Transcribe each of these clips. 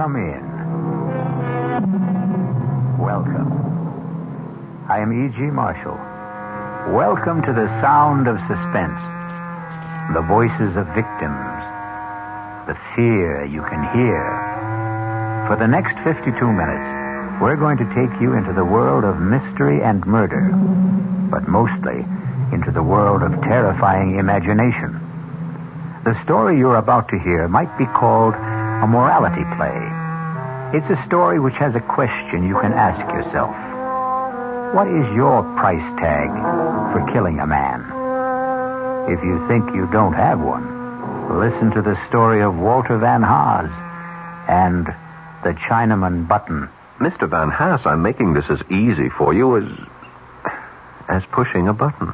Come in. Welcome. I am E.G. Marshall. Welcome to the sound of suspense. The voices of victims. The fear you can hear. For the next 52 minutes, we're going to take you into the world of mystery and murder, but mostly into the world of terrifying imagination. The story you're about to hear might be called a morality play. It's a story which has a question you can ask yourself. What is your price tag for killing a man? If you think you don't have one, listen to the story of Walter Van Haas and the Chinaman button. Mr. Van Haas, I'm making this as easy for you as pushing a button.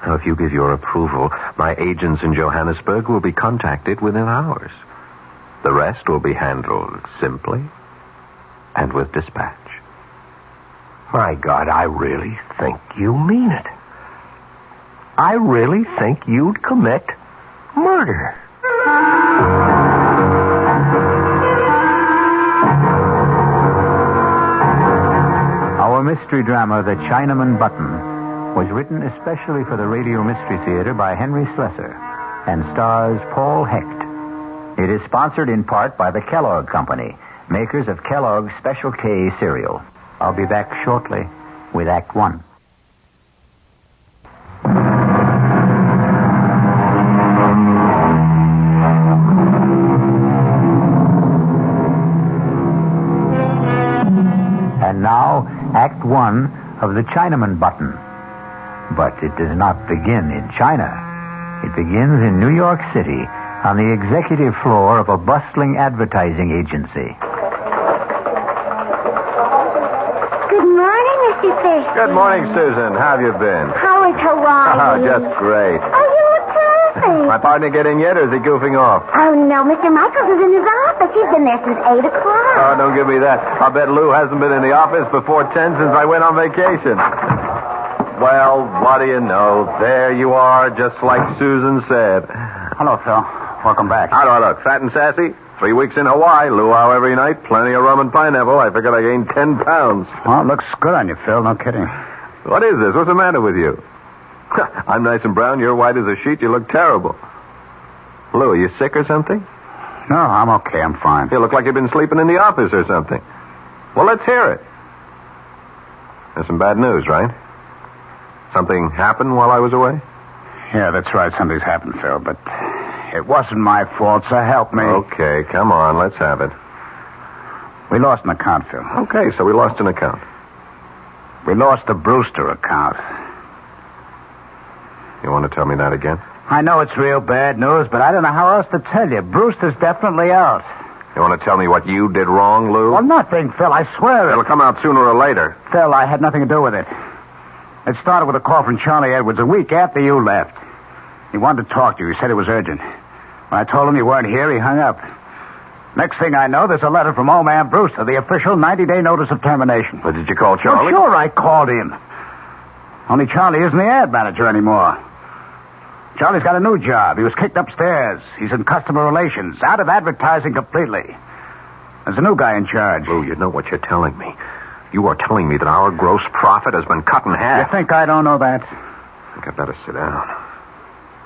Now, if you give your approval, my agents in Johannesburg will be contacted within hours. The rest will be handled simply and with dispatch. My God, I really think you mean it. I really think you'd commit murder. Our mystery drama, The Chinaman Button, was written especially for the Radio Mystery Theater by Henry Slessor and stars Paul Hecht. It is sponsored in part by the Kellogg Company, makers of Kellogg's Special K cereal. I'll be back shortly with Act One. And now, Act One of The Chinaman Button. But it does not begin in China. It begins in New York City on the executive floor of a bustling advertising agency. Good morning, Mr. Fish. Good morning, Susan. How have you been? How is Hawaii? Oh, just great. Oh, you look terrific. My partner get in yet, or is he goofing off? Oh, no, Mr. Michaels is in his office. He's been there since 8 o'clock. Oh, don't give me that. I'll bet Lou hasn't been in the office before 10 since I went on vacation. Well, what do you know? There you are, just like Susan said. Hello, Phil. Welcome back. How do I look? Fat and sassy? 3 weeks in Hawaii, luau every night, plenty of rum and pineapple. I figured I gained 10 pounds. Well, it looks good on you, Phil. No kidding. What is this? What's the matter with you? I'm nice and brown. You're white as a sheet. You look terrible. Lou, are you sick or something? No, I'm okay. I'm fine. You look like you've been sleeping in the office or something. Well, let's hear it. There's some bad news, right? Something happened while I was away? Yeah, that's right. Something's happened, Phil, but it wasn't my fault, so help me. Okay, come on. Let's have it. We lost an account, Phil. Okay, so we lost an account. We lost the Brewster account. You want to tell me that again? I know it's real bad news, but I don't know how else to tell you. Brewster's definitely out. You want to tell me what you did wrong, Lou? Well, nothing, Phil. I swear It'll come out sooner or later. Phil, I had nothing to do with it. It started with a call from Charlie Edwards a week after you left. He wanted to talk to you. He said it was urgent. When I told him you weren't here, he hung up. Next thing I know, there's a letter from old man Brewster, the official 90-day notice of termination. But did you call Charlie? Well, sure, I called him. Only Charlie isn't the ad manager anymore. Charlie's got a new job. He was kicked upstairs. He's in customer relations, out of advertising completely. There's a new guy in charge. Lou, you know what you're telling me. You are telling me that our gross profit has been cut in half. You think I don't know that? I think I'd better sit down.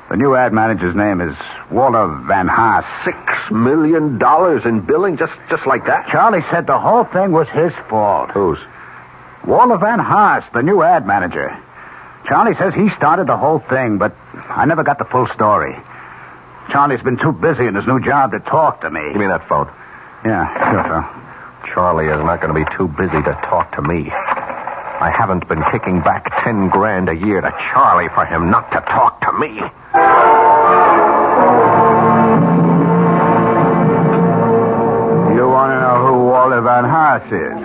The new ad manager's name is Walter Van Haas. $6 million in billing just like that? Charlie said the whole thing was his fault. Whose? Walter Van Haas, the new ad manager. Charlie says he started the whole thing, but I never got the full story. Charlie's been too busy in his new job to talk to me. Give me that phone. Yeah, sure, Phil. Charlie is not going to be too busy to talk to me. I haven't been kicking back $10,000 a year to Charlie for him not to talk to me. You want to know who Walter Van Haas is?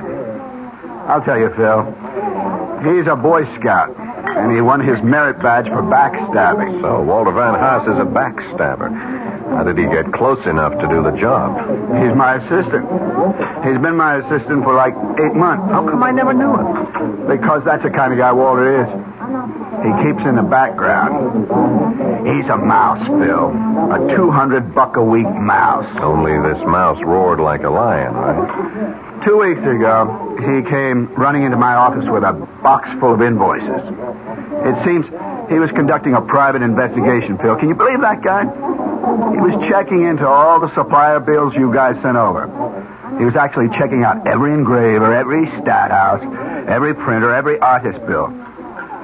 I'll tell you, Phil. He's a Boy Scout, and he won his merit badge for backstabbing. So Walter Van Haas is a backstabber. How did he get close enough to do the job? He's my assistant. He's been my assistant for like 8 months. How come I never knew it? Because that's the kind of guy Walter is. He keeps in the background. He's a mouse, Phil. A $200-a-week mouse. Only this mouse roared like a lion, right? 2 weeks ago, he came running into my office with a box full of invoices. It seems he was conducting a private investigation, Phil. Can you believe that guy? He was checking into all the supplier bills you guys sent over. He was actually checking out every engraver, every stat house, every printer, every artist bill.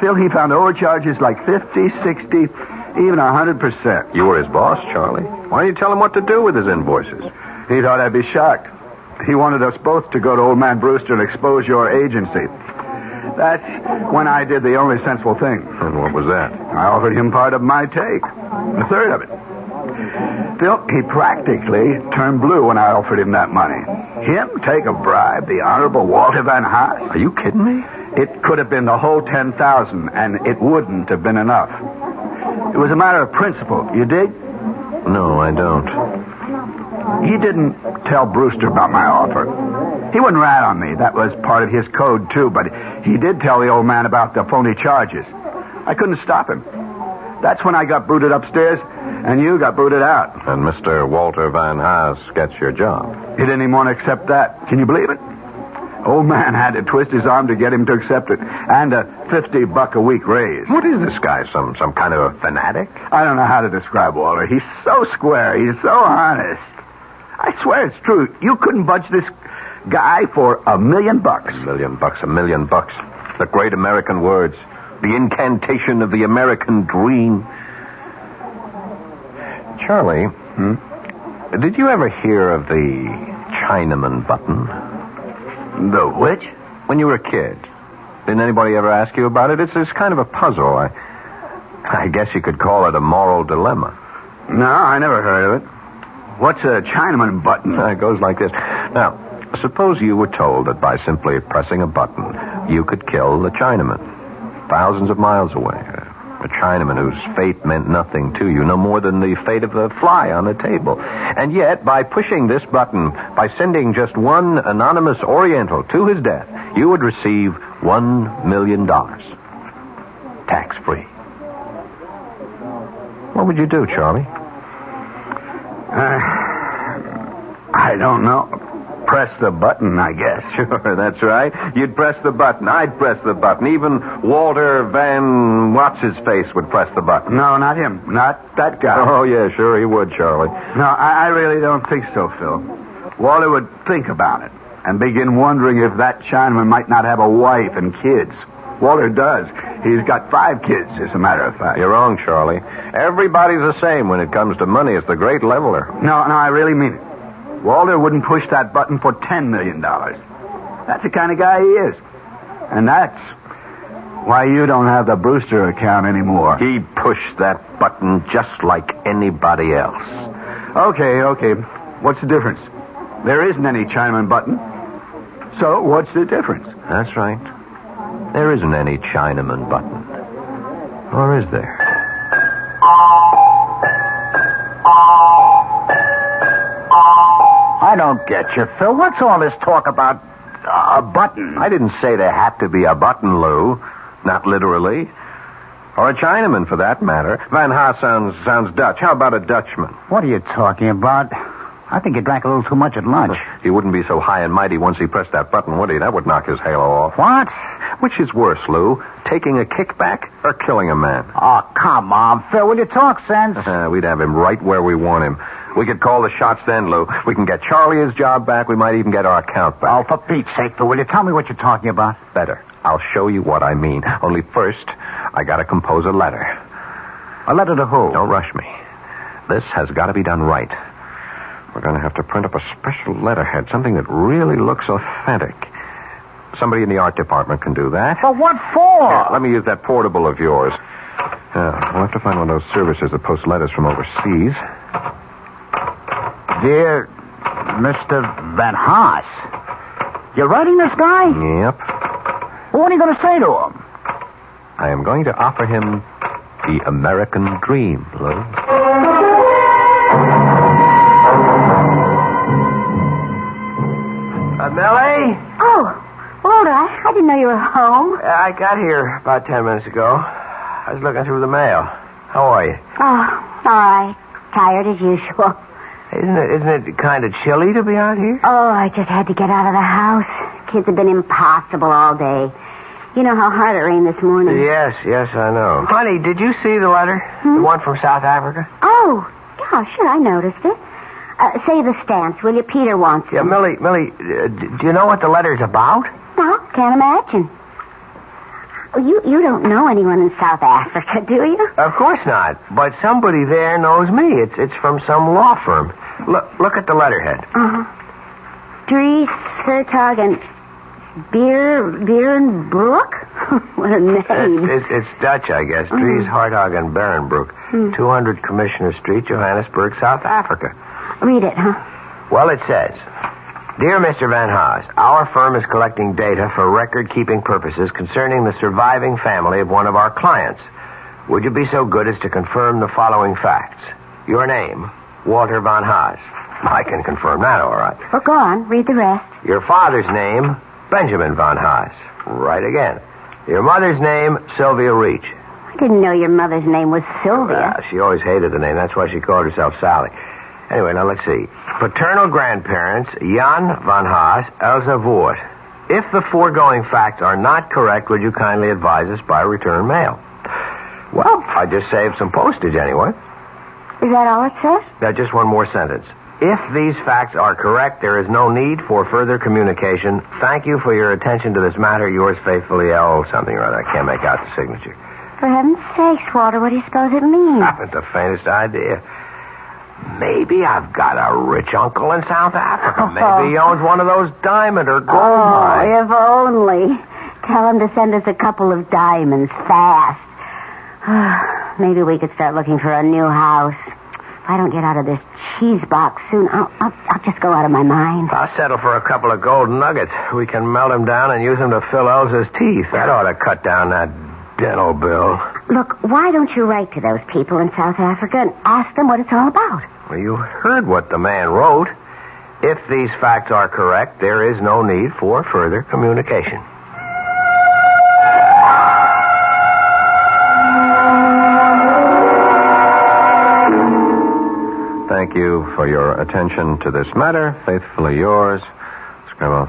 Phil, he found overcharges like 50, 60, even 100%. You were his boss, Charlie. Why didn't you tell him what to do with his invoices? He thought I'd be shocked. He wanted us both to go to old man Brewster and expose your agency. That's when I did the only sensible thing. And what was that? I offered him part of my take. A third of it. Phil, he practically turned blue when I offered him that money. Him take a bribe, the Honorable Walter Van Haas? Are you kidding me? It could have been the whole 10,000, and it wouldn't have been enough. It was a matter of principle. You dig? No, I don't. He didn't tell Brewster about my offer. He wouldn't rat on me. That was part of his code, too, but he did tell the old man about the phony charges. I couldn't stop him. That's when I got booted upstairs, and you got booted out. And Mr. Walter Van Haas gets your job. He didn't even want to accept that. Can you believe it? Old man had to twist his arm to get him to accept it, and a $50-a-week raise. What is this guy, some kind of a fanatic? I don't know how to describe Walter. He's so square. He's so honest. I swear it's true. You couldn't budge this guy for $1 million. $1 million, $1 million. The great American words. The incantation of the American dream. Charlie, did you ever hear of the Chinaman button? The which? When you were a kid. Didn't anybody ever ask you about it? It's kind of a puzzle. I guess you could call it a moral dilemma. No, I never heard of it. What's a Chinaman button? It goes like this. Now, suppose you were told that by simply pressing a button, you could kill the Chinaman, thousands of miles away. A Chinaman whose fate meant nothing to you, no more than the fate of a fly on a table. And yet, by pushing this button, by sending just one anonymous Oriental to his death, you would receive $1 million. Tax-free. What would you do, Charlie? I don't know. Press the button, I guess. Sure, that's right. You'd press the button. I'd press the button. Even Walter Van What's-His-Face would press the button. No, not him. Not that guy. Oh, yeah, sure he would, Charlie. No, I really don't think so, Phil. Walter would think about it and begin wondering if that Chinaman might not have a wife and kids. Walter does. He's got 5 kids, as a matter of fact. You're wrong, Charlie. Everybody's the same when it comes to money. It's the great leveler. No, I really mean it. Walter wouldn't push that button for $10 million. That's the kind of guy he is. And that's why you don't have the Brewster account anymore. He'd push that button just like anybody else. Okay. What's the difference? There isn't any Chinaman button. So what's the difference? That's right. There isn't any Chinaman button. Or is there? I don't get you, Phil. What's all this talk about a button? I didn't say there had to be a button, Lou. Not literally. Or a Chinaman, for that matter. Van Haas sounds Dutch. How about a Dutchman? What are you talking about? I think he drank a little too much at lunch. He wouldn't be so high and mighty once he pressed that button, would he? That would knock his halo off. What? Which is worse, Lou? Taking a kickback or killing a man? Oh, come on, Phil. Will you talk sense? We'd have him right where we want him. We could call the shots then, Lou. We can get Charlie his job back. We might even get our account back. Oh, for Pete's sake, Phil, will you tell me what you're talking about? Better. I'll show you what I mean. Only first, I gotta compose a letter. A letter to who? Don't rush me. This has got to be done right. We're going to have to print up a special letterhead, something that really looks authentic. Somebody in the art department can do that. But what for? Here, let me use that portable of yours. We'll have to find one of those services that post letters from overseas. Dear Mr. Van Haas, you're writing this guy? Yep. Well, what are you going to say to him? I am going to offer him the American dream, Lou. Millie? Oh, Walter, I didn't know you were home. I got here about 10 minutes ago. I was looking through the mail. How are you? Oh, all right. Tired as usual. Isn't it kind of chilly to be out here? Oh, I just had to get out of the house. Kids have been impossible all day. You know how hard it rained this morning. Yes, I know. Honey, did you see the letter? The one from South Africa? Oh, yeah, sure, I noticed it. Say the stance, will you? Peter wants it. Yeah, Millie, do you know what the letter's about? No, can't imagine. Well, you don't know anyone in South Africa, do you? Of course not. But somebody there knows me. It's from some law firm. Look at the letterhead. Dries Hertog and Berenbroek? What a name. It's Dutch, I guess. Dries Hertog and Berenbroek. 200 Commissioner Street, Johannesburg, South Africa. Read it, huh? Well, it says, Dear Mr. Van Haas, our firm is collecting data for record-keeping purposes concerning the surviving family of one of our clients. Would you be so good as to confirm the following facts? Your name, Walter Van Haas. I can confirm that, all right. Well, go on. Read the rest. Your father's name, Benjamin Van Haas. Right again. Your mother's name, Sylvia Reach. I didn't know your mother's name was Sylvia. She always hated the name. That's why she called herself Sally. Anyway, now let's see. Paternal grandparents, Jan Van Haas, Elsa Voort. If the foregoing facts are not correct, would you kindly advise us by return mail? Well, I just saved some postage anyway. Is that all it says? Now, just one more sentence. If these facts are correct, there is no need for further communication. Thank you for your attention to this matter. Yours faithfully, L. something or other. I can't make out the signature. For heaven's sakes, Walter, what do you suppose it means? I haven't the faintest idea. Maybe I've got a rich uncle in South Africa. Maybe he owns one of those diamond or gold mines. If only. Tell him to send us a couple of diamonds fast. Maybe we could start looking for a new house. If I don't get out of this cheese box soon, I'll just go out of my mind. I'll settle for a couple of gold nuggets. We can melt them down and use them to fill Elsa's teeth. That ought to cut down that dental bill. Look, why don't you write to those people in South Africa and ask them what it's all about? Well, you heard what the man wrote. If these facts are correct, there is no need for further communication. Thank you for your attention to this matter. Faithfully yours, Scribble.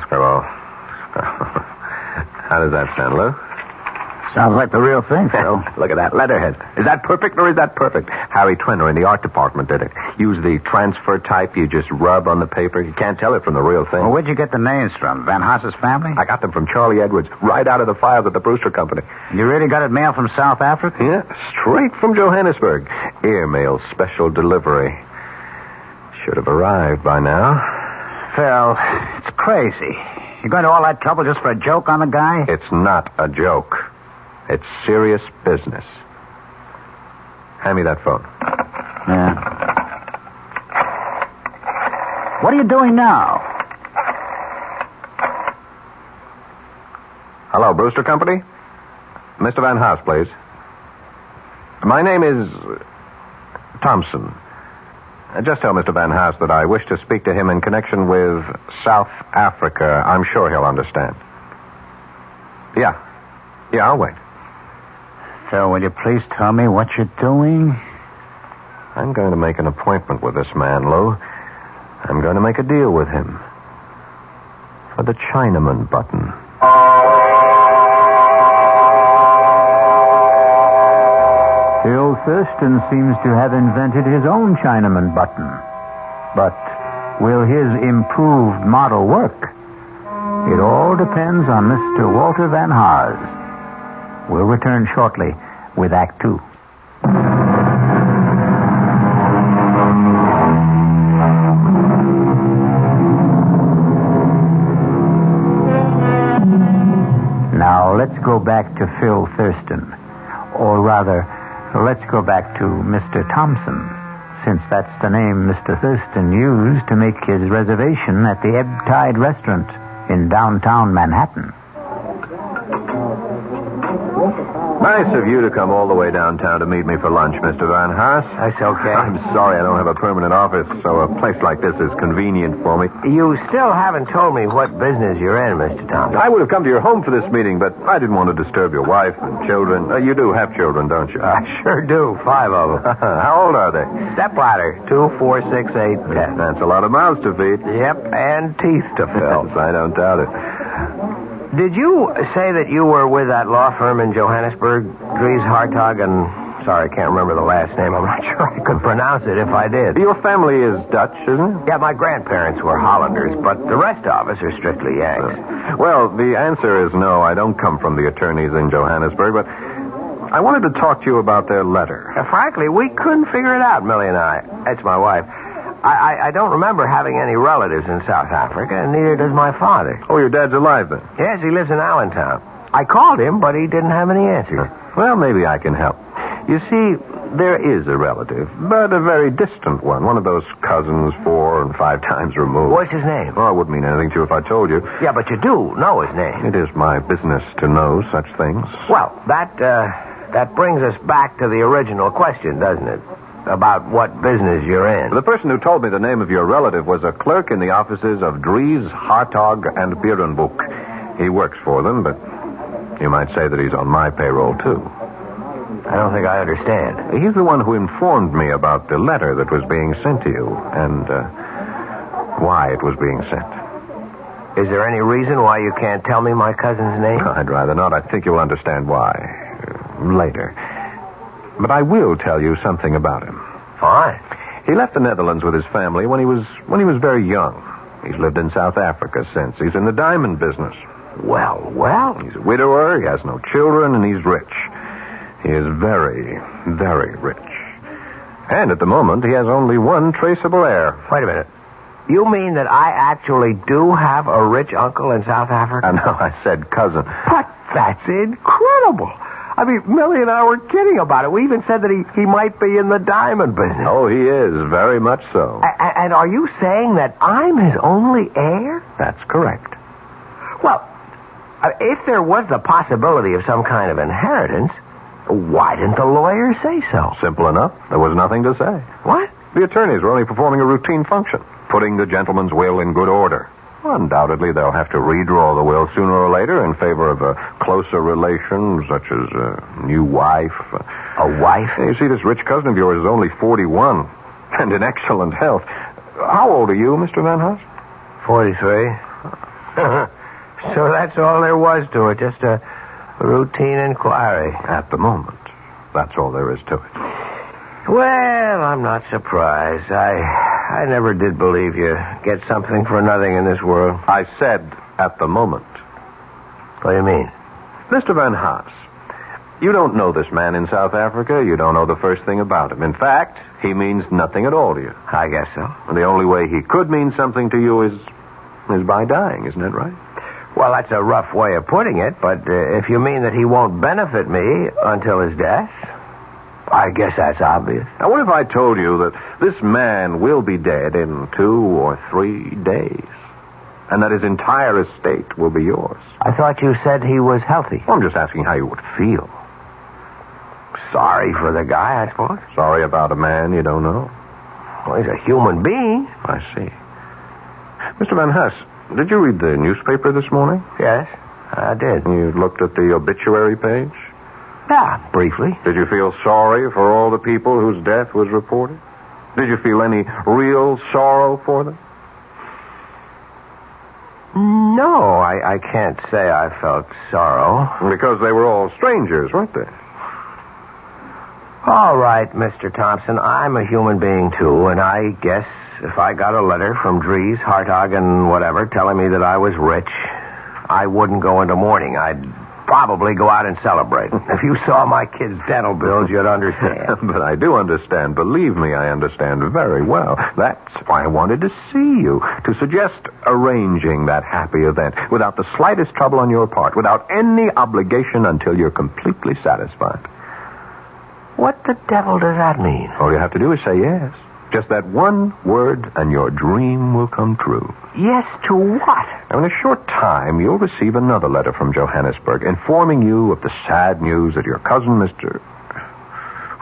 How does that sound, Lou? Sounds like the real thing, Phil. Look at that letterhead. Is that perfect or is that perfect? Harry Twinner in the art department did it. Use the transfer type you just rub on the paper. You can't tell it from the real thing. Well, where'd you get the names from? Van Haas's family? I got them from Charlie Edwards, right out of the files at the Brewster Company. You really got it mailed from South Africa? Yeah, straight from Johannesburg. Airmail special delivery. Should have arrived by now. Phil, it's crazy. You're going to all that trouble just for a joke on the guy? It's not a joke. It's serious business. Hand me that phone. Yeah. What are you doing now? Hello, Brewster Company? Mr. Van Haas, please. My name is Thompson. Just tell Mr. Van Haas that I wish to speak to him in connection with South Africa. I'm sure he'll understand. Yeah, I'll wait. So, will you please tell me what you're doing? I'm going to make an appointment with this man, Lou. I'm going to make a deal with him. For the Chinaman button. Phil Thurston seems to have invented his own Chinaman button. But will his improved model work? It all depends on Mr. Walter Van Haas. We'll return shortly with Act 2. Now, let's go back to Phil Thurston. Or rather, let's go back to Mr. Thompson, since that's the name Mr. Thurston used to make his reservation at the Ebb Tide Restaurant in downtown Manhattan. Nice of you to come all the way downtown to meet me for lunch, Mr. Van Haas. That's okay. I'm sorry I don't have a permanent office, so a place like this is convenient for me. You still haven't told me what business you're in, Mr. Thompson. I would have come to your home for this meeting, but I didn't want to disturb your wife and children. You do have children, don't you? I sure do. 5 of them. How old are they? Stepladder. 2, 4, 6, 8, 10. That's a lot of mouths to feed. Yep, and teeth to fill. Yes, I don't doubt it. Did you say that you were with that law firm in Johannesburg, Dries Hartog, and... Sorry, I can't remember the last name. I'm not sure I could pronounce it if I did. Your family is Dutch, isn't it? Yeah, my grandparents were Hollanders, but the rest of us are strictly Yanks. Well, the answer is no. I don't come from the attorneys in Johannesburg, but I wanted to talk to you about their letter. Frankly, we couldn't figure it out, Millie and I. That's my wife. I don't remember having any relatives in South Africa, and neither does my father. Oh, your dad's alive, then? Yes, he lives in Allentown. I called him, but he didn't have any answers. Well, maybe I can help. You see, there is a relative, but a very distant one of those cousins 4 and 5 times removed. What's his name? Well, it wouldn't mean anything to you if I told you. Yeah, but you do know his name. It is my business to know such things. Well, that brings us back to the original question, doesn't it? About what business you're in. The person who told me the name of your relative was a clerk in the offices of Dries, Hartog, and Berenboek. He works for them, but you might say that he's on my payroll, too. I don't think I understand. He's the one who informed me about the letter that was being sent to you and why it was being sent. Is there any reason why you can't tell me my cousin's name? I'd rather not. I think you'll understand why later. But I will tell you something about him. Fine. He left the Netherlands with his family when he was very young. He's lived in South Africa since. He's in the diamond business. Well. He's a widower, he has no children, and he's rich. He is very, very rich. And at the moment, he has only one traceable heir. Wait a minute. You mean that I actually do have a rich uncle in South Africa? No, I said cousin. But that's incredible. I mean, Millie and I were kidding about it. We even said that he might be in the diamond business. Oh, he is, very much so. And are you saying that I'm his only heir? That's correct. Well, if there was the possibility of some kind of inheritance, why didn't the lawyer say so? Simple enough. There was nothing to say. What? The attorneys were only performing a routine function, putting the gentleman's will in good order. Undoubtedly, they'll have to redraw the will sooner or later in favor of a closer relation, such as a new wife. A wife? You see, this rich cousin of yours is only 41 and in excellent health. How old are you, Mr. Van Haas? 43. So that's all there was to it, just a routine inquiry. At the moment, that's all there is to it. Well, I'm not surprised. I never did believe you get something for nothing in this world. I said at the moment. What do you mean? Mr. Van Haas, you don't know this man in South Africa. You don't know the first thing about him. In fact, he means nothing at all to you. I guess so. And the only way he could mean something to you is by dying, isn't that right? Well, that's a rough way of putting it, but if you mean that he won't benefit me until his death, I guess that's obvious. Now, what if I told you that this man will be dead in 2 or 3 days, and that his entire estate will be yours? I thought you said he was healthy. Well, I'm just asking how you would feel. Sorry for the guy, I suppose. Sorry about a man you don't know? Well, he's a human being. I see. Mr. Van Haas, did you read the newspaper this morning? Yes, I did. You looked at the obituary page? Yeah, briefly. Did you feel sorry for all the people whose death was reported? Did you feel any real sorrow for them? No, I can't say I felt sorrow. Because they were all strangers, weren't they? All right, Mr. Thompson, I'm a human being, too, and I guess if I got a letter from Dries, Hartog, and whatever telling me that I was rich, I wouldn't go into mourning. I'd probably go out and celebrate. If you saw my kids' dental bills, you'd understand. But I do understand. Believe me, I understand very well. That's why I wanted to see you, to suggest arranging that happy event without the slightest trouble on your part, without any obligation until you're completely satisfied. What the devil does that mean? All you have to do is say yes. Just that one word, and your dream will come true. Yes to what? Now, in a short time, you'll receive another letter from Johannesburg informing you of the sad news that your cousin, Mr.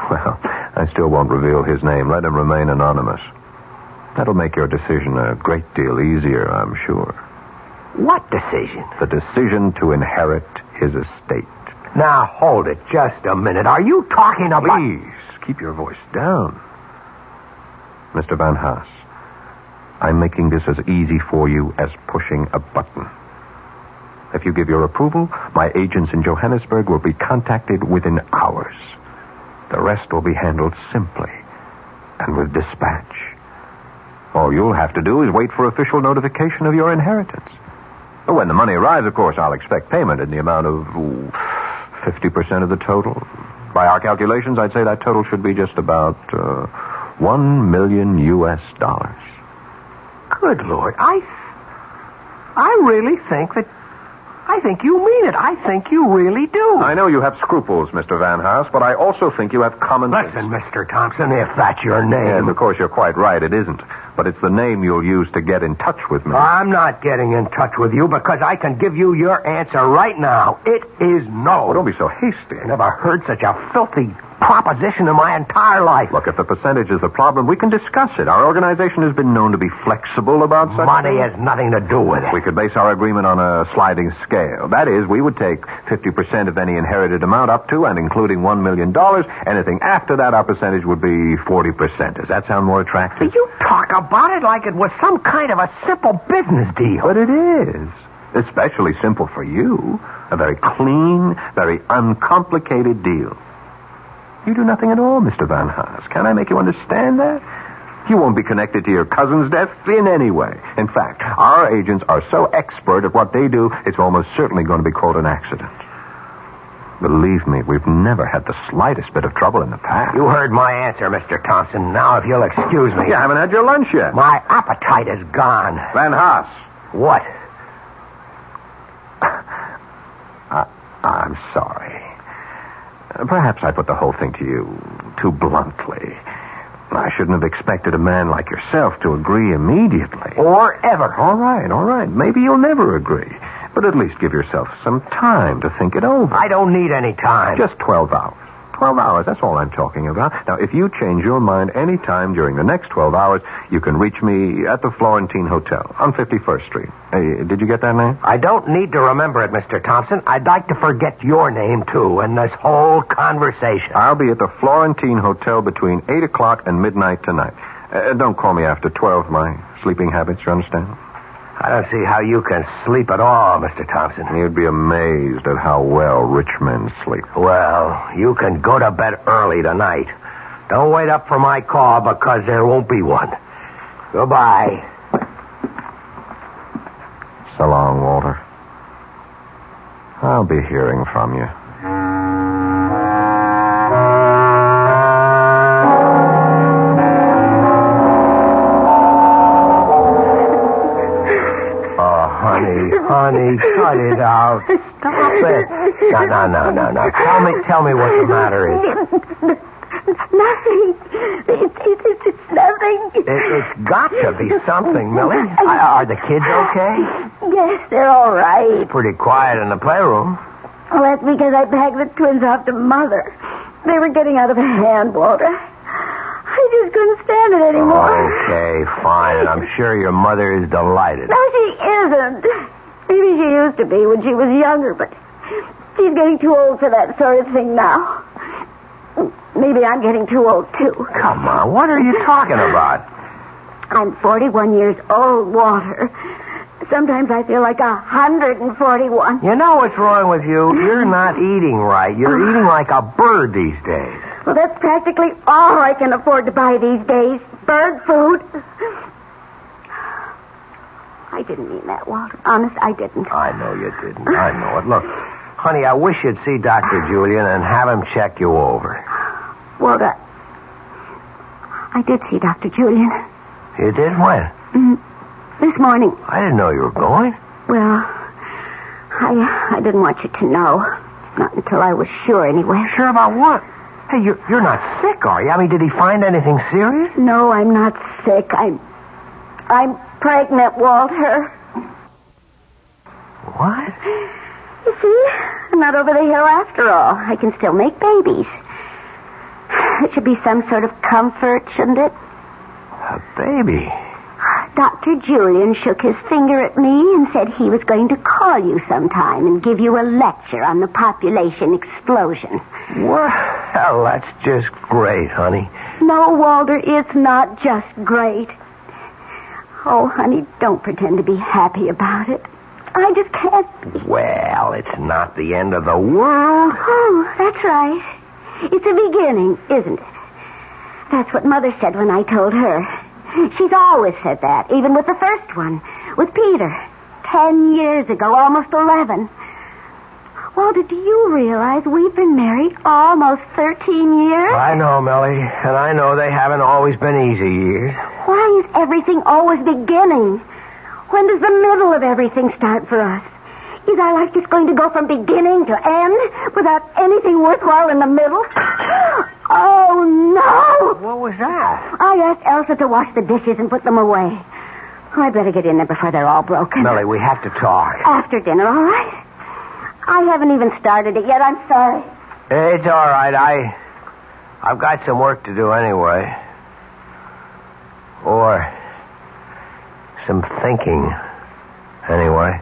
Well, I still won't reveal his name. Let him remain anonymous. That'll make your decision a great deal easier, I'm sure. What decision? The decision to inherit his estate. Now, hold it just a minute. Are you talking about... Please, keep your voice down. Mr. Van Haas, I'm making this as easy for you as pushing a button. If you give your approval, my agents in Johannesburg will be contacted within hours. The rest will be handled simply and with dispatch. All you'll have to do is wait for official notification of your inheritance. When the money arrives, of course, I'll expect payment in the amount of 50% of the total. By our calculations, I'd say that total should be just about $1 million. Good Lord, I really think that... I think you mean it. I think you really do. I know you have scruples, Mr. Van Haas, but I also think you have common sense. Listen, Mr. Thompson, if that's your name... Yes, of course, you're quite right. It isn't. But it's the name you'll use to get in touch with me. I'm not getting in touch with you because I can give you your answer right now. It is no. Oh, don't be so hasty. I never heard such a filthy proposition in my entire life. Look, if the percentage is the problem, we can discuss it. Our organization has been known to be flexible about such Money things. has nothing to do with it. We could base our agreement on a sliding scale. That is, we would take 50% of any inherited amount up to and including $1 million. Anything after that, our percentage would be 40%. Does that sound more attractive? You talk about it like it was some kind of a simple business deal. But it is. Especially simple for you. A very clean, very uncomplicated deal. You do nothing at all, Mr. Van Haas. Can I make you understand that? You won't be connected to your cousin's death in any way. In fact, our agents are so expert at what they do, it's almost certainly going to be called an accident. Believe me, we've never had the slightest bit of trouble in the past. You heard my answer, Mr. Thompson. Now, if you'll excuse me... You haven't had your lunch yet. My appetite is gone. Van Haas. What? I'm sorry. Perhaps I put the whole thing to you too bluntly. I shouldn't have expected a man like yourself to agree immediately. Or ever. All right. Maybe you'll never agree. But at least give yourself some time to think it over. I don't need any time. Just 12 hours. 12 hours, that's all I'm talking about. Now, if you change your mind any time during the next 12 hours, you can reach me at the Florentine Hotel on 51st Street. Hey, did you get that name? I don't need to remember it, Mr. Thompson. I'd like to forget your name, too, in this whole conversation. I'll be at the Florentine Hotel between 8 o'clock and midnight tonight. Don't call me after 12, my sleeping habits, you understand? I don't see how you can sleep at all, Mr. Thompson. You'd be amazed at how well rich men sleep. Well, you can go to bed early tonight. Don't wait up for my call because there won't be one. Goodbye. So long, Walter. I'll be hearing from you. Honey, cut it out. Stop it. No. Tell me what the matter is. Nothing. It's nothing. It's got to be something, Millie. Are the kids okay? Yes, they're all right. Pretty quiet in the playroom. Well, that's because I packed the twins off to Mother. They were getting out of hand, Walter. I just couldn't stand it anymore. Okay, fine. And I'm sure your mother is delighted. No, she isn't. Maybe she used to be when she was younger, but she's getting too old for that sort of thing now. Maybe I'm getting too old, too. Come on, what are you talking about? I'm 41 years old, Walter. Sometimes I feel like 141. You know what's wrong with you? You're not eating right. You're eating like a bird these days. Well, that's practically all I can afford to buy these days. Bird food. I didn't mean that, Walter. Honest, I didn't. I know you didn't. I know it. Look, honey, I wish you'd see Dr. Julian and have him check you over. Walter, I did see Dr. Julian. You did? When? This morning. I didn't know you were going. Well, I didn't want you to know. Not until I was sure, anyway. Sure about what? Hey, you're not sick, are you? I mean, did he find anything serious? No, I'm not sick. I'm pregnant, Walter. What? You see, I'm not over the hill after all. I can still make babies. It should be some sort of comfort, shouldn't it? A baby? Dr. Julian shook his finger at me and said he was going to call you sometime and give you a lecture on the population explosion. Well, that's just great, honey. No, Walter, it's not just great. Oh, honey, don't pretend to be happy about it. I just can't. Well, it's not the end of the world. Oh, that's right. It's a beginning, isn't it? That's what Mother said when I told her. She's always said that, even with the first one, with Peter. 10 years ago, almost 11. Walter, do you realize we've been married almost 13 years? I know, Melly, and I know they haven't always been easy years. Why is everything always beginning? When does the middle of everything start for us? Is our life just going to go from beginning to end without anything worthwhile in the middle? Oh, no! What was that? I asked Elsa to wash the dishes and put them away. I better get in there before they're all broken. Melly, we have to talk. After dinner, all right? I haven't even started it yet. I'm sorry. It's all right. I've got some work to do anyway. Or some thinking anyway.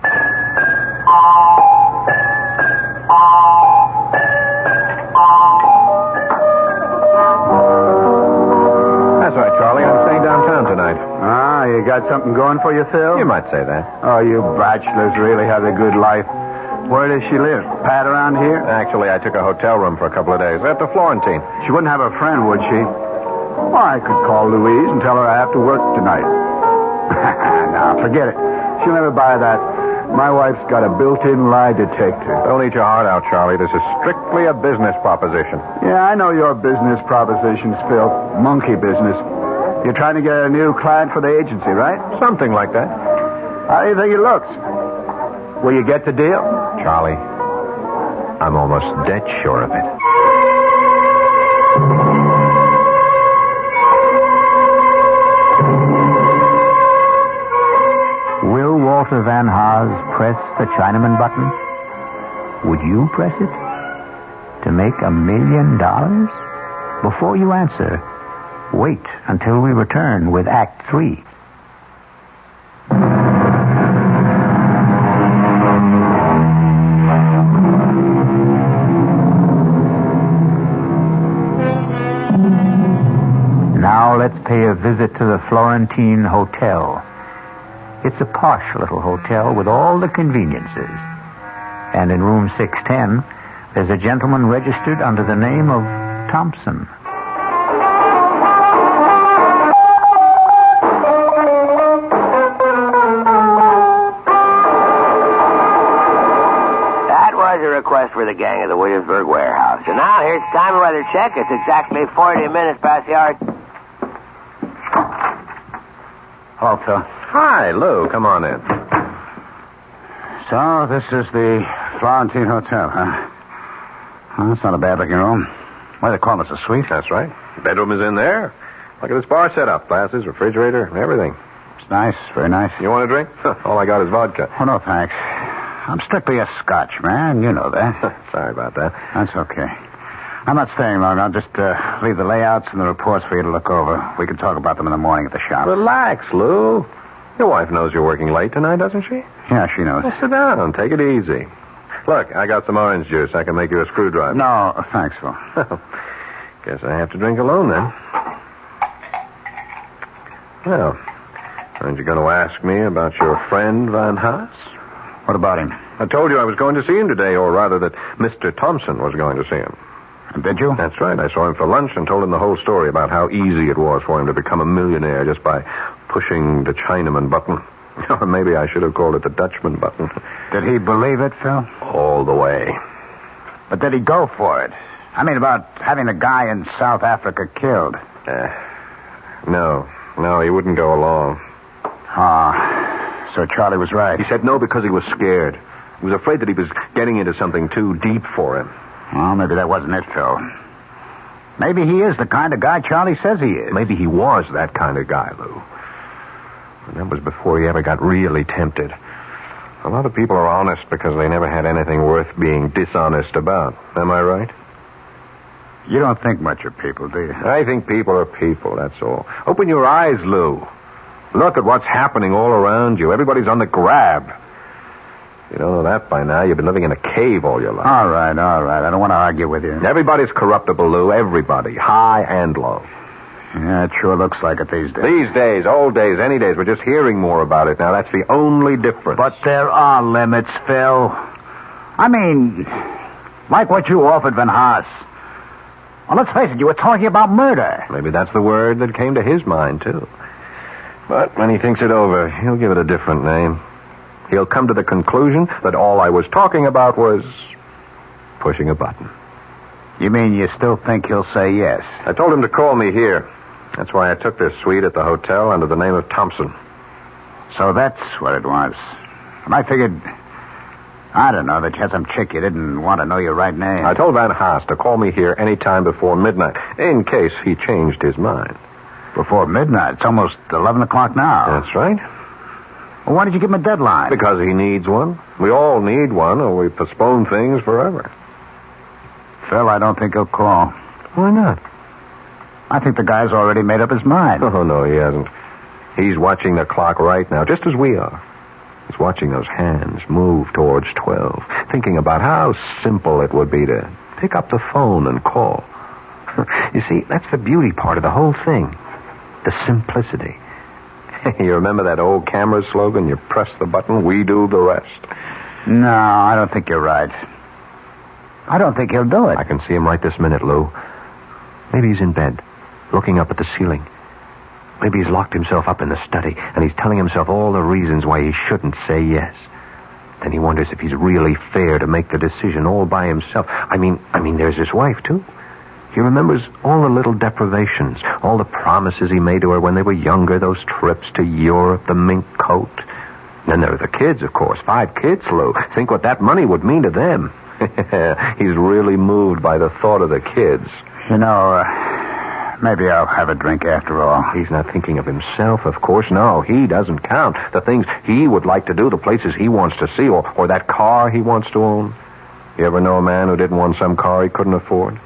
That's right, Charlie. I'm staying downtown tonight. Ah, you got something going for you, Phil? You might say that. Oh, you bachelors really have a good life. Where does she live? Pat around here? Actually, I took a hotel room for a couple of days at the Florentine. She wouldn't have a friend, would she? Well, I could call Louise and tell her I have to work tonight. Now, forget it. She'll never buy that. My wife's got a built-in lie detector. Don't eat your heart out, Charlie. This is strictly a business proposition. Yeah, I know your business propositions, Phil. Monkey business. You're trying to get a new client for the agency, right? Something like that. How do you think it looks? Will you get the deal? Charlie, I'm almost dead sure of it. Will Walter Van Haas press the Chinaman button? Would you press it? To make $1 million? Before you answer, wait until we return with Act 3. Now let's pay a visit to the Florentine Hotel. It's a posh little hotel with all the conveniences. And in room 610, there's a gentleman registered under the name of Thompson. That was a request for the gang of the Williamsburg warehouse. And now here's the time of weather check. It's exactly 40 minutes past the hour. Hello, Phil. Hi, Lou. Come on in. So, this is the Florentine Hotel, huh? Well, that's not a bad-looking room. Why, they call this a suite? That's right. The bedroom is in there. Look at this bar setup. Glasses, refrigerator, everything. It's nice. Very nice. You want a drink? All I got is vodka. Oh, no, thanks. I'm strictly a Scotch, man. You know that. Sorry about that. That's okay. I'm not staying long. I'll just leave the layouts and the reports for you to look over. We can talk about them in the morning at the shop. Relax, Lou. Your wife knows you're working late tonight, doesn't she? Yeah, she knows. Well, sit down. Take it easy. Look, I got some orange juice. I can make you a screwdriver. No, thanks, Phil. Guess I have to drink alone, then. Well, aren't you going to ask me about your friend, Van Haas? What about him? I told you I was going to see him today, or rather that Mr. Thompson was going to see him. Did you? That's right. I saw him for lunch and told him the whole story about how easy it was for him to become a millionaire just by pushing the Chinaman button. Or maybe I should have called it the Dutchman button. Did he believe it, Phil? All the way. But did he go for it? I mean, about having a guy in South Africa killed. No, he wouldn't go along. So Charlie was right. He said no because he was scared. He was afraid that he was getting into something too deep for him. Well, maybe that wasn't it, Phil. Maybe he is the kind of guy Charlie says he is. Maybe he was that kind of guy, Lou. And that was before he ever got really tempted. A lot of people are honest because they never had anything worth being dishonest about. Am I right? You don't think much of people, do you? I think people are people, that's all. Open your eyes, Lou. Look at what's happening all around you. Everybody's on the grab. You don't know that by now. You've been living in a cave all your life. All right. I don't want to argue with you. Everybody's corruptible, Lou. Everybody. High and low. Yeah, it sure looks like it these days. These days, old days, any days. We're just hearing more about it now. That's the only difference. But there are limits, Phil. I mean, like what you offered Van Haas. Well, let's face it, you were talking about murder. Maybe that's the word that came to his mind, too. But when he thinks it over, he'll give it a different name. He'll come to the conclusion that all I was talking about was pushing a button. You mean you still think he'll say yes? I told him to call me here. That's why I took this suite at the hotel under the name of Thompson. So that's what it was. And I figured, I don't know, that you had some chick you didn't want to know your right name. I told Van Haas to call me here any time before midnight, in case he changed his mind. Before midnight? It's almost 11 o'clock now. That's right. Well, why did you give him a deadline? Because he needs one. We all need one, or we postpone things forever. Phil, I don't think he'll call. Why not? I think the guy's already made up his mind. Oh, no, he hasn't. He's watching the clock right now, just as we are. He's watching those hands move towards 12, thinking about how simple it would be to pick up the phone and call. You see, that's the beauty part of the whole thing. The simplicity. You remember that old camera slogan? You press the button, we do the rest. No, I don't think you're right. I don't think he'll do it. I can see him right this minute, Lou. Maybe he's in bed, looking up at the ceiling. Maybe he's locked himself up in the study, and he's telling himself all the reasons why he shouldn't say yes. Then he wonders if he's really fair to make the decision all by himself. I mean, there's his wife, too. He remembers all the little deprivations, all the promises he made to her when they were younger, those trips to Europe, the mink coat. Then there are the kids, of course. 5 kids, Lou. Think what that money would mean to them. He's really moved by the thought of the kids. You know, maybe I'll have a drink after all. He's not thinking of himself, of course. No, he doesn't count. The things he would like to do, the places he wants to see, or that car he wants to own. You ever know a man who didn't want some car he couldn't afford?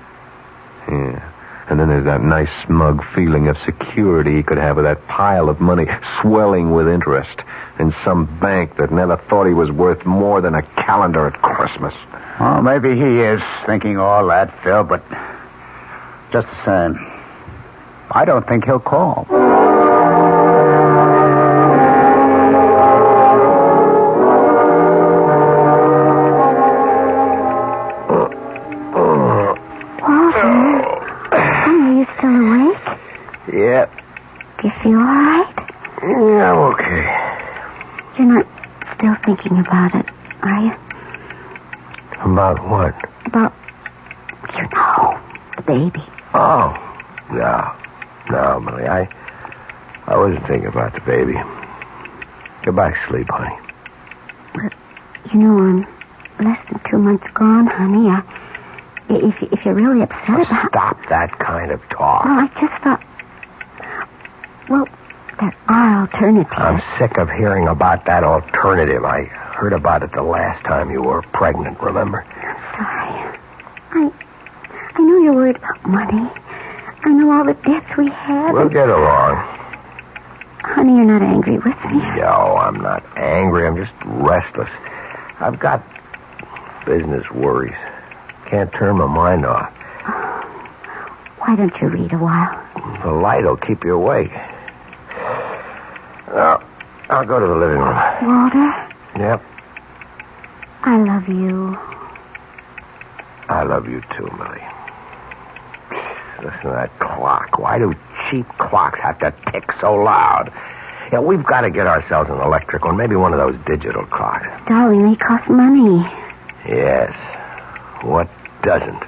Yeah. And then there's that nice smug feeling of security he could have with that pile of money swelling with interest in some bank that never thought he was worth more than a calendar at Christmas. Well, maybe he is thinking all that, Phil, but just the same, I don't think he'll call. Yep. Do you feel all right? Yeah, I'm okay. You're not still thinking about it, are you? About what? About, the baby. Oh, no, Millie. I wasn't thinking about the baby. Get back to sleep, honey. But, I'm less than 2 months gone, honey. If you're really upset about... Stop that kind of talk. Well, I just thought... Well, there are alternatives. I'm sick of hearing about that alternative. I heard about it the last time you were pregnant, remember? I'm sorry. I know you're worried about money. I know all the debts we have. We'll get along. Honey, you're not angry with me. No, I'm not angry. I'm just restless. I've got business worries. Can't turn my mind off. Why don't you read a while? The light will keep you awake. I'll go to the living room. Walter? Yep. I love you. I love you too, Millie. Listen to that clock. Why do cheap clocks have to tick so loud? Yeah, we've got to get ourselves an electric one, maybe one of those digital clocks. Darling, they cost money. Yes. What doesn't?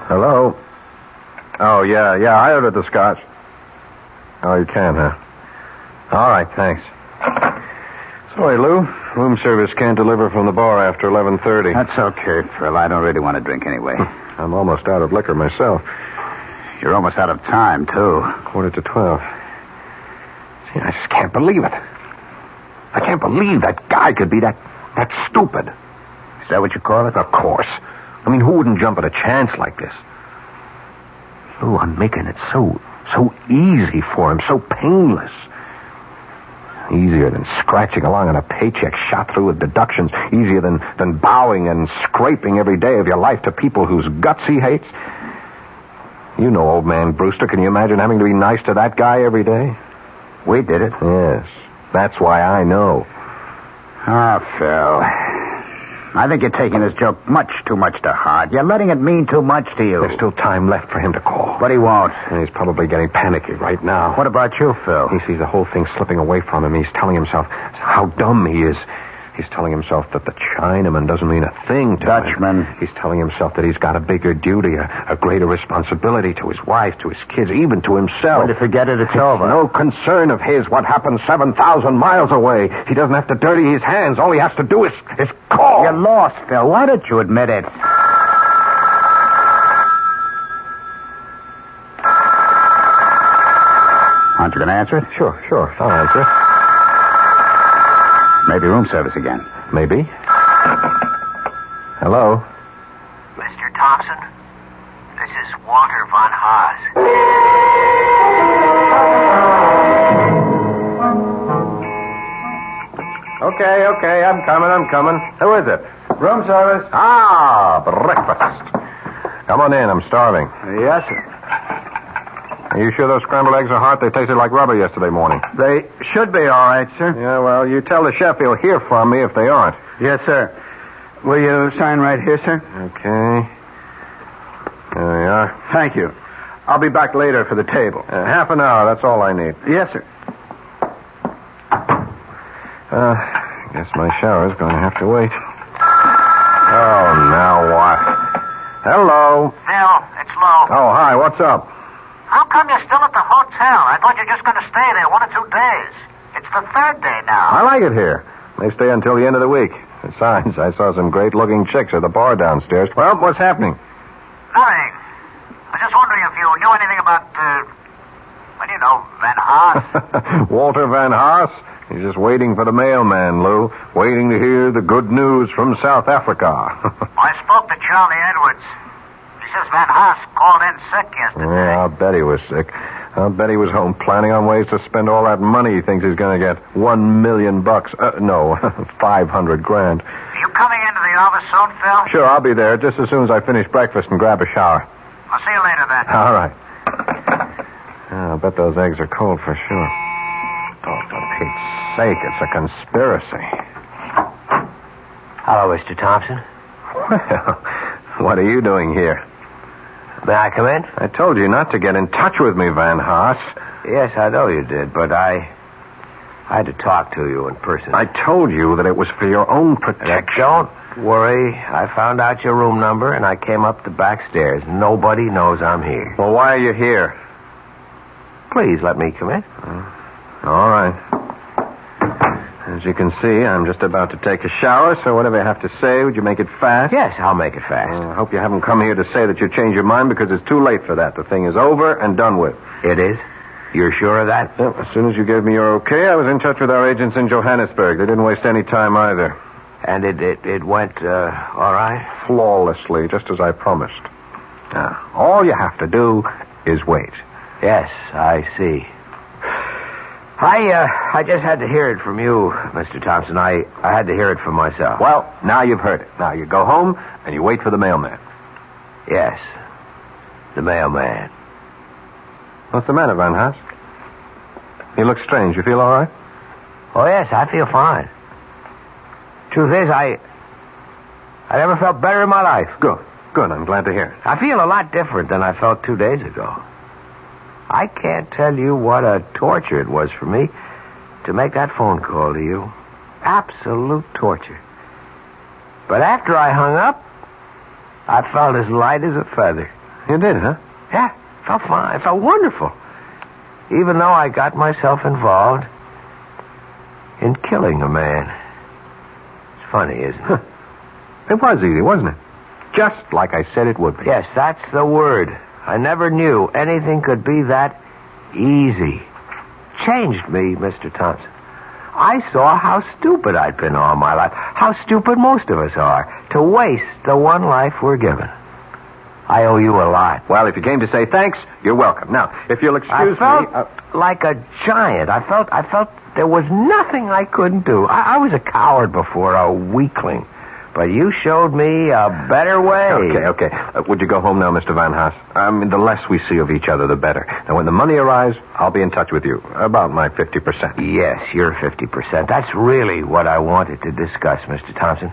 Hello? Oh, yeah, I ordered the scotch. Oh, you can, huh? All right, thanks. Sorry, Lou. Room service can't deliver from the bar after 11:30. That's okay, Phil. I don't really want to drink anyway. I'm almost out of liquor myself. You're almost out of time, too. 11:45. See, I just can't believe it. I can't believe that guy could be that stupid. Is that what you call it? Of course. I mean, who wouldn't jump at a chance like this? Lou, I'm making it so easy for him, so painless. Easier than scratching along on a paycheck shot through with deductions. Easier than bowing and scraping every day of your life to people whose guts he hates. You know old man Brewster. Can you imagine having to be nice to that guy every day? We did it. Yes. That's why I know. Phil. I think you're taking this joke much too much to heart. You're letting it mean too much to you. There's still time left for him to call. But he won't. And he's probably getting panicky right now. What about you, Phil? He sees the whole thing slipping away from him. He's telling himself how dumb he is. He's telling himself that the Chinaman doesn't mean a thing to Dutchman. him. He's telling himself that he's got a bigger duty, a greater responsibility to his wife, to his kids, even to himself. When to forget it, it's over. No concern of his what happens 7,000 miles away. He doesn't have to dirty his hands. All he has to do is call. You're lost, Phil. Why don't you admit it? Aren't you going to answer it? Sure. I'll answer it. Maybe room service again. Maybe. Hello? Mr. Thompson, this is Walter von Haas. Okay, I'm coming. Who is it? Room service. Breakfast. Come on in, I'm starving. Yes, sir. Are you sure those scrambled eggs are hot? They tasted like rubber yesterday morning. They should be all right, sir. Yeah, well, you tell the chef he'll hear from me if they aren't. Yes, sir. Will you sign right here, sir? Okay. There we are. Thank you. I'll be back later for the table. Half an hour, that's all I need. Yes, sir. I guess my shower's going to have to wait. Oh, now what? Hello. Phil, it's Lou. Oh, hi, what's up? How come you're still at the hotel? I thought you were just going to stay there 1 or 2 days. It's the 3rd day now. I like it here. They stay until the end of the week. Besides, I saw some great-looking chicks at the bar downstairs. Well, what's happening? Nothing. I was just wondering if you knew anything about, Van Haas. Walter Van Haas? He's just waiting for the mailman, Lou. Waiting to hear the good news from South Africa. I spoke to Charlie Edwards. He says Van Haas called in sick yesterday. Yeah, I'll bet he was sick. I'll bet he was home planning on ways to spend all that money he thinks he's going to get. $1 million. No, 500 grand. Are you coming into the office soon, Phil? Sure, I'll be there just as soon as I finish breakfast and grab a shower. I'll see you later then. All right. I'll bet those eggs are cold for sure. Oh, for Pete's sake, it's a conspiracy. Hello, Mr. Thompson. Well, what are you doing here? May I come in? I told you not to get in touch with me, Van Haas. Yes, I know you did, but I had to talk to you in person. I told you that it was for your own protection. Don't worry. I found out your room number, and I came up the back stairs. Nobody knows I'm here. Well, why are you here? Please let me come in. All right. As you can see, I'm just about to take a shower, so whatever you have to say, would you make it fast? Yes, I'll make it fast. I hope you haven't come here to say that you changed your mind because it's too late for that. The thing is over and done with. It is? You're sure of that? Well, as soon as you gave me your okay, I was in touch with our agents in Johannesburg. They didn't waste any time either. And it went, all right? Flawlessly, just as I promised. Now, all you have to do is wait. Yes, I see. I just had to hear it from you, Mr. Thompson. I had to hear it from myself. Well, now you've heard it. Now you go home and you wait for the mailman. Yes, the mailman. What's the matter, Van Haas? You look strange. You feel all right? Oh, yes, I feel fine. Truth is, I never felt better in my life. Good. I'm glad to hear it. I feel a lot different than I felt 2 days ago. I can't tell you what a torture it was for me to make that phone call to you. Absolute torture. But after I hung up, I felt as light as a feather. You did, huh? Yeah, felt fine. It felt wonderful. Even though I got myself involved in killing a man. It's funny, isn't it? It was easy, wasn't it? Just like I said it would be. Yes, that's the word. I never knew anything could be that easy. Changed me, Mr. Thompson. I saw how stupid I'd been all my life, how stupid most of us are, to waste the one life we're given. I owe you a lot. Well, if you came to say thanks, you're welcome. Now, if you'll excuse me... I felt like a giant. I felt there was nothing I couldn't do. I was a coward before, a weakling. But you showed me a better way. Okay. Would you go home now, Mr. Van Haas? The less we see of each other, the better. Now, when the money arrives, I'll be in touch with you about my 50%. Yes, your 50%. That's really what I wanted to discuss, Mr. Thompson.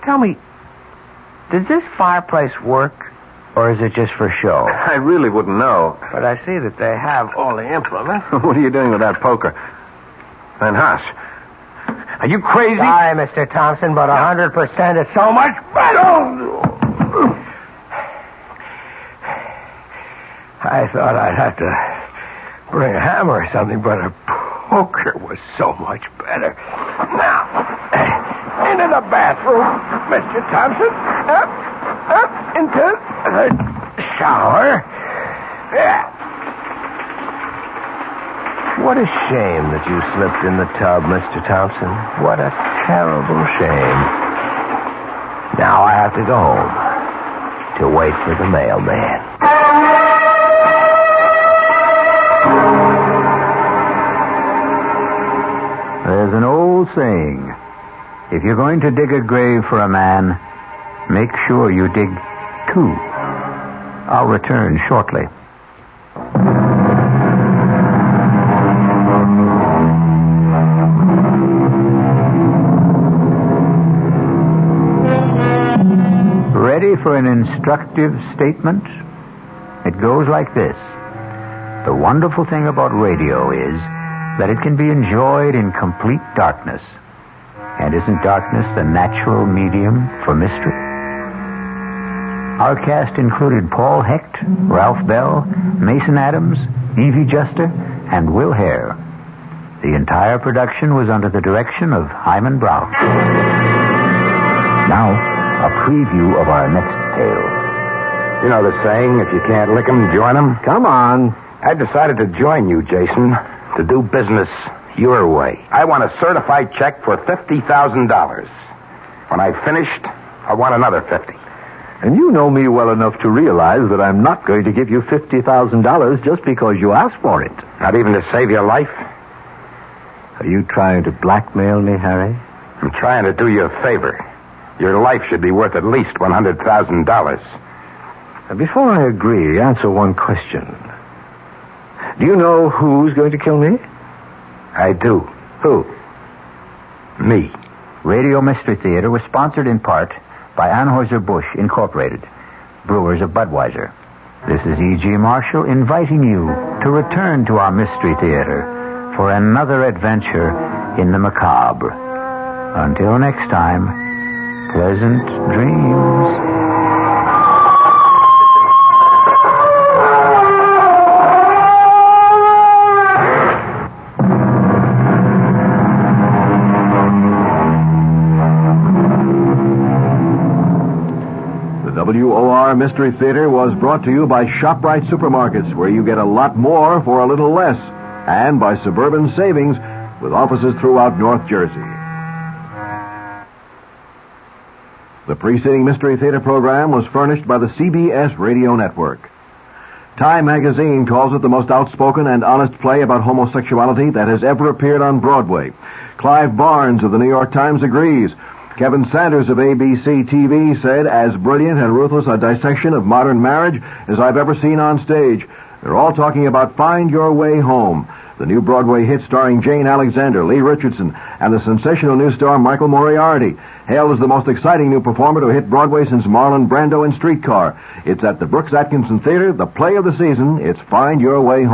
Tell me, does this fireplace work, or is it just for show? I really wouldn't know. But I see that they have all the implements. What are you doing with that poker? Van Haas, are you crazy? Sorry, Mr. Thompson, but 100% is so much better. I thought I'd have to bring a hammer or something, but a poker was so much better. Now, into the bathroom, Mr. Thompson. Up into the shower. Yeah. What a shame that you slipped in the tub, Mr. Thompson. What a terrible shame. Now I have to go home to wait for the mailman. There's an old saying. If you're going to dig a grave for a man, make sure you dig two. I'll return shortly. Ready for an instructive statement? It goes like this. The wonderful thing about radio is that it can be enjoyed in complete darkness. And isn't darkness the natural medium for mystery? Our cast included Paul Hecht, Ralph Bell, Mason Adams, Evie Juster, and Will Hare. The entire production was under the direction of Himan Brown. Now, a preview of our next tale. You know the saying, if you can't lick 'em, join 'em? Come on. I decided to join you, Jason, to do business your way. I want a certified check for $50,000. When I've finished, I want another 50. And you know me well enough to realize that I'm not going to give you $50,000 just because you asked for it. Not even to save your life? Are you trying to blackmail me, Harry? I'm trying to do you a favor. Your life should be worth at least $100,000. Before I agree, answer one question. Do you know who's going to kill me? I do. Who? Me. Radio Mystery Theater was sponsored in part by Anheuser-Busch Incorporated, brewers of Budweiser. This is E.G. Marshall inviting you to return to our Mystery Theater for another adventure in the macabre. Until next time, pleasant dreams. WOR Mystery Theater was brought to you by ShopRite Supermarkets, where you get a lot more for a little less, and by Suburban Savings, with offices throughout North Jersey. The preceding Mystery Theater program was furnished by the CBS Radio Network. Time magazine calls it the most outspoken and honest play about homosexuality that has ever appeared on Broadway. Clive Barnes of the New York Times agrees. Kevin Sanders of ABC TV said, as brilliant and ruthless a dissection of modern marriage as I've ever seen on stage. They're all talking about Find Your Way Home, the new Broadway hit starring Jane Alexander, Lee Richardson, and the sensational new star Michael Moriarty, hailed as the most exciting new performer to hit Broadway since Marlon Brando in Streetcar. It's at the Brooks Atkinson Theater, the play of the season. It's Find Your Way Home.